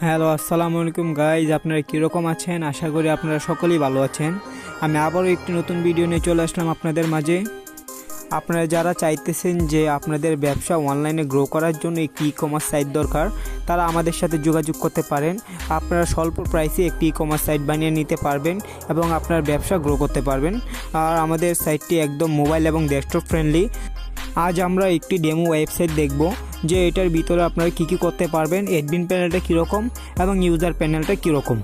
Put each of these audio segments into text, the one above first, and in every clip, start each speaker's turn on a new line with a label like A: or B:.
A: Hello, আসসালামু আলাইকুম guys. আপনারা কীরকম আছেন? আশা করি আপনারা সকলেই ভালো আছেন। আমি আবারও একটি নতুন ভিডিও নিয়ে চলে আসলাম আপনাদের মাঝে। আপনারা যারা চাইতেছেন যে আপনাদের ব্যবসা অনলাইনে গ্রো করার জন্য একটি ই কমার্স সাইট দরকার, তারা আমাদের সাথে যোগাযোগ করতে পারেন। আপনারা স্বল্প প্রাইসে একটি ই কমার্স সাইট বানিয়ে নিতে পারবেন এবং আপনার ব্যবসা গ্রো করতে পারবেন। আর আমাদের সাইটটি একদম মোবাইল এবং ডেস্কটপ ফ্রেন্ডলি। আজ আমরা একটি ডেমো ওয়েবসাইট দেখব যে এটার ভিতরে আপনারা কী কী করতে পারবেন, অ্যাডমিন প্যানেলটা কীরকম এবং ইউজার প্যানেলটা কীরকম।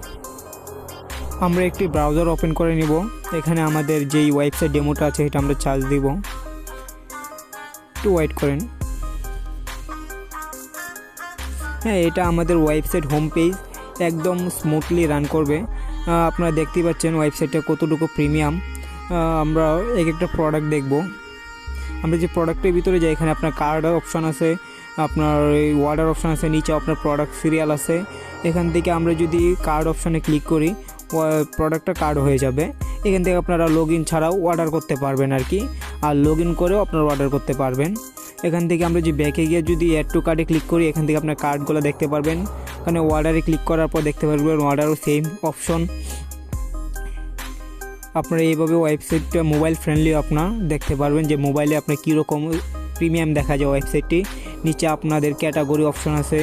A: আমরা একটি ব্রাউজার ওপেন করে নিব। এখানে আমাদের যেই ওয়েবসাইট ডেমোটা আছে এটা আমরা চার্জ দিব। একটু ওয়েট করেন। হ্যাঁ, এটা আমাদের ওয়েবসাইট হোম পেজ একদম স্মুথলি রান করবে। আপনারা দেখতেই পাচ্ছেন ওয়েবসাইটটা কতটুকু প্রিমিয়াম। আমরা এক একটা প্রোডাক্ট দেখব। আমরা যে প্রোডাক্টের ভিতরে যাই, এখানে আপনার কার্ড অপশান আছে, আপনার অর্ডার অপশান আছে, নিচে আপনার প্রোডাক্ট সিরিয়াল আছে। এখান থেকে আমরা যদি কার্ড অপশানে ক্লিক করি, প্রোডাক্টটা কার্ড হয়ে যাবে। এখান থেকে আপনারা লগ ইন ছাড়াও অর্ডার করতে পারবেন আর কি, আর লগ ইন করেও আপনারা অর্ডার করতে পারবেন। এখান থেকে আমরা যে ব্যাকে গিয়ে যদি অ্যাড টু কার্ডে ক্লিক করি, এখান থেকে আপনার কার্ডগুলো দেখতে পারবেন। এখানে অর্ডারে ক্লিক করার পর দেখতে পারবেন অর্ডারও সেম অপশন। আপনারা এইভাবে ওয়েবসাইটটা মোবাইল ফ্রেন্ডলি আপনার দেখতে পারবেন যে মোবাইলে আপনার কীরকম প্রিমিয়াম দেখা যায় ওয়েবসাইটটি। নিচে আপনাদের ক্যাটাগরি অপশন আছে,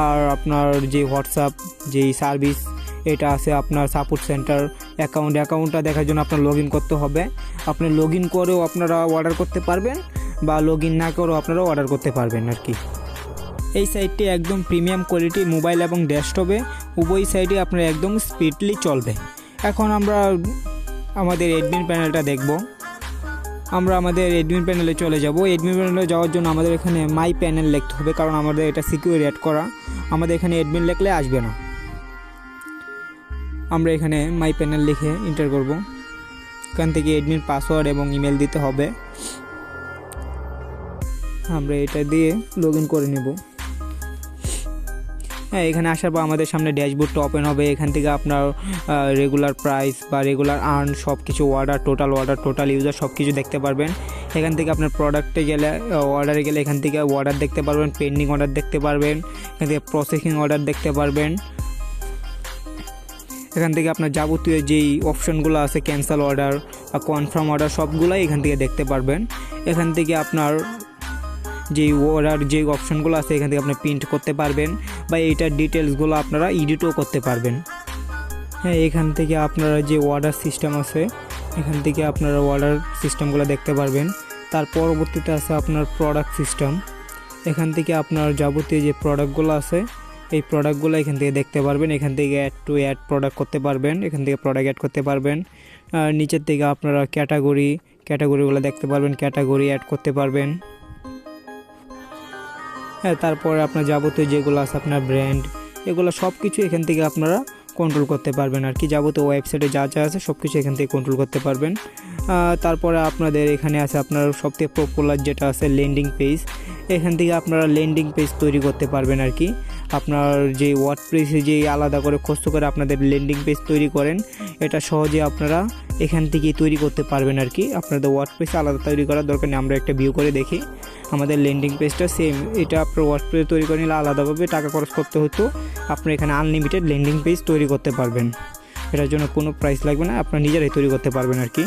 A: আর আপনার যে হোয়াটসঅ্যাপ যেই সার্ভিস এটা আছে, আপনার সাপোর্ট সেন্টার, অ্যাকাউন্টটা দেখার জন্য আপনার লগ ইন করতে হবে। আপনি লগ ইন করেও আপনারা অর্ডার করতে পারবেন বা লগ ইন না করেও আপনারা অর্ডার করতে পারবেন আর কি। এই সাইটটি একদম প্রিমিয়াম কোয়ালিটি, মোবাইল এবং ডেস্কটপে উভয় সাইটে আপনার একদম স্পিডলি চলবে। এখন আমরা আমাদের অ্যাডমিন প্যানেলটা দেখব। আমরা আমাদের অ্যাডমিন প্যানেলে চলে যাব। অ্যাডমিন প্যানেলে যাওয়ার জন্য আমাদের এখানে মাই প্যানেল লিখতে হবে, কারণ আমাদের এটা সিকিউর অ্যাড করা। আমাদের এখানে অ্যাডমিন লিখলে আসবে না। আমরা এখানে মাই প্যানেল লিখে এন্টার করব। এখান থেকে অ্যাডমিন পাসওয়ার্ড এবং ইমেল দিতে হবে। আমরা এটা দিয়ে লগ ইন করে নেব। হ্যাঁ, এখানে আসার পর আমাদের সামনে ড্যাশবোর্ডটা ওপেন হবে। এখান থেকে আপনার রেগুলার প্রাইস বা রেগুলার আর্ন সব কিছু, অর্ডার, টোটাল ইউজার সব কিছু দেখতে পারবেন। এখান থেকে আপনার প্রোডাক্টে গেলে, অর্ডারে গেলে এখান থেকে অর্ডার দেখতে পারবেন, পেন্ডিং অর্ডার দেখতে পারবেন, এখান থেকে প্রসেসিং অর্ডার দেখতে পারবেন। এখান থেকে আপনার যাবতীয় যেই অপশনগুলো আছে, ক্যান্সেল অর্ডার বা কনফার্ম অর্ডার সবগুলোই এখান থেকে দেখতে পারবেন। এখান থেকে আপনার যেই অর্ডার যেই অপশনগুলো আছে এখান থেকে আপনি প্রিন্ট করতে পারবেন বা এইটার ডিটেলসগুলো আপনারা এডিটও করতে পারবেন। হ্যাঁ, এখান থেকে আপনারা যে অর্ডার সিস্টেম আছে এখান থেকে আপনারা অর্ডার সিস্টেমগুলো দেখতে পারবেন। তার পরবর্তীতে আছে আপনার প্রোডাক্ট সিস্টেম। এখান থেকে আপনার যাবতীয় যে প্রোডাক্টগুলো আছে এই প্রোডাক্টগুলো এখান থেকে দেখতে পারবেন। এখান থেকে অ্যাড প্রোডাক্ট করতে পারবেন, এখান থেকে প্রোডাক্ট অ্যাড করতে পারবেন। নিচের থেকে আপনারা ক্যাটাগরিগুলো দেখতে পারবেন, ক্যাটাগরি অ্যাড করতে পারবেন। হ্যাঁ, তারপরে আপনার যাবতীয় যেগুলো আছে আপনার ব্র্যান্ড, এগুলো সব কিছু এখান থেকে আপনারা কন্ট্রোল করতে পারবেন আর কি। যাবতীয় ওয়েবসাইটে যা আছে সব কিছু এখান থেকে কন্ট্রোল করতে পারবেন। তারপরে আপনাদের এখানে আছে আপনার সবথেকে পপুলার যেটা আছে ল্যান্ডিং পেজ। এখান থেকে আপনারা ল্যান্ডিং পেজ তৈরি করতে পারবেন আর কি। আপনার যে ওয়ার্ডপ্রেসে যে আলাদা করে কষ্ট করে আপনাদের ল্যান্ডিং পেজ তৈরি করেন, এটা সহজে আপনারা এখান থেকেই তৈরি করতে পারবেন আর কি। আপনাদের ওয়ার্ডপ্রেসে আলাদা তৈরি করার দরকার নেই। আমরা একটা ভিউ করে দেখি। আমাদের ল্যান্ডিং পেজটা সেম, এটা আপনার ওয়ার্ডপ্রেসে তৈরি করে নিলে আলাদাভাবে টাকা খরচ করতে হতো। আপনি এখানে আনলিমিটেড ল্যান্ডিং পেজ তৈরি করতে পারবেন। এটার জন্য কোনো প্রাইস লাগবে না, আপনারা নিজেরাই তৈরি করতে পারবেন আর কি।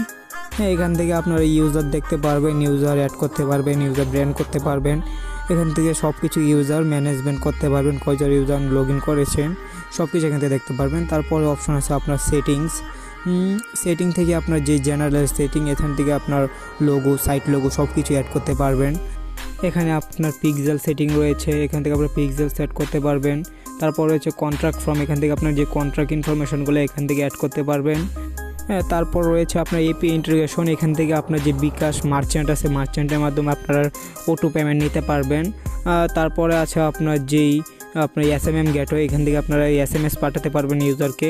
A: হ্যাঁ, এখান থেকে আপনারা ইউজার দেখতে পারবেন, ইউজার অ্যাড করতে পারবেন, ইউজার ব্র্যান্ড করতে পারবেন। এখান থেকে সব কিছু ইউজার ম্যানেজমেন্ট করতে পারবেন, কয়জন ইউজার লগ ইন করেছেন সব কিছু এখান থেকে দেখতে পারবেন। তারপরে অপশন আছে আপনার সেটিং থেকে আপনার যে জেনারেল সেটিং, এখান থেকে আপনার লোগো, সাইট লোগো সব কিছু অ্যাড করতে পারবেন। এখানে আপনার পিক্সেল সেটিং রয়েছে, এখান থেকে আপনার পিক্সেল সেট করতে পারবেন। তারপর রয়েছে কন্ট্রাক্ট ফর্ম, এখান থেকে আপনার যে কন্ট্রাক্ট ইনফরমেশনগুলো এখান থেকে অ্যাড করতে পারবেন। হ্যাঁ, তারপর রয়েছে আপনার এপি ইন্টিগ্রেশন। এখান থেকে আপনার যে বিকাশ মার্চেন্ট আছে, মার্চেন্টের মাধ্যমে আপনারা অটো পেমেন্ট নিতে পারবেন। তারপরে আছে আপনার যেই আপনার এসএমএম গেটওয়ে, এখান থেকে আপনারা এসএমএস পাঠাতে পারবেন ইউজারকে।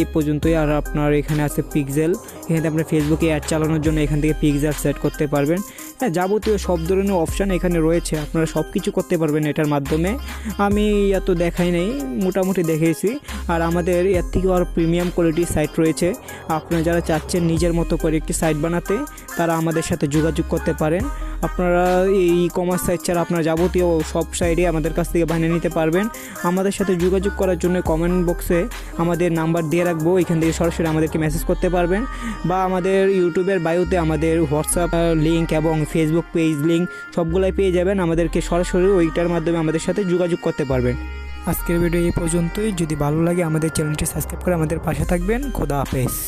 A: এই পর্যন্তই। আর আপনার এখানে আছে পিক্সেল, এখানে আপনার ফেসবুকে অ্যাড চালানোর জন্য এখান থেকে পিক্সেল সেট করতে পারবেন। হ্যাঁ, যাবতীয় সব ধরনের অপশান এখানে রয়েছে, আপনারা সব কিছু করতে পারবেন এটার মাধ্যমে। আমি এত দেখাই নাই, মোটামুটি দেখেছি। আর আমাদের এর থেকে আরও প্রিমিয়াম কোয়ালিটির সাইট রয়েছে। আপনারা যারা চাচ্ছেন নিজের মতো করে একটি সাইট বানাতে, তারা আমাদের সাথে যোগাযোগ করতে পারেন। আপনারা এই ই-কমার্স সাইট ছাড়া আপনারা যাবতীয় সব সাইডে আমাদের কাছ থেকে বানিয়ে নিতে পারবেন। আমাদের সাথে যোগাযোগ করার জন্য কমেন্ট বক্সে আমাদের নাম্বার দিয়ে রাখবো, এখান থেকে সরাসরি আমাদেরকে মেসেজ করতে পারবেন, বা আমাদের ইউটিউবের বায়োতে আমাদের হোয়াটসঅ্যাপ লিঙ্ক এবং ফেসবুক পেজ লিঙ্ক সবগুলাই পেয়ে যাবেন। আমাদেরকে সরাসরি ওইটার মাধ্যমে আমাদের সাথে যোগাযোগ করতে পারবেন। আজকের ভিডিও এই পর্যন্তই। যদি ভালো লাগে আমাদের চ্যানেলটি সাবস্ক্রাইব করে আমাদের পাশে থাকবেন। খোদা হাফেজ।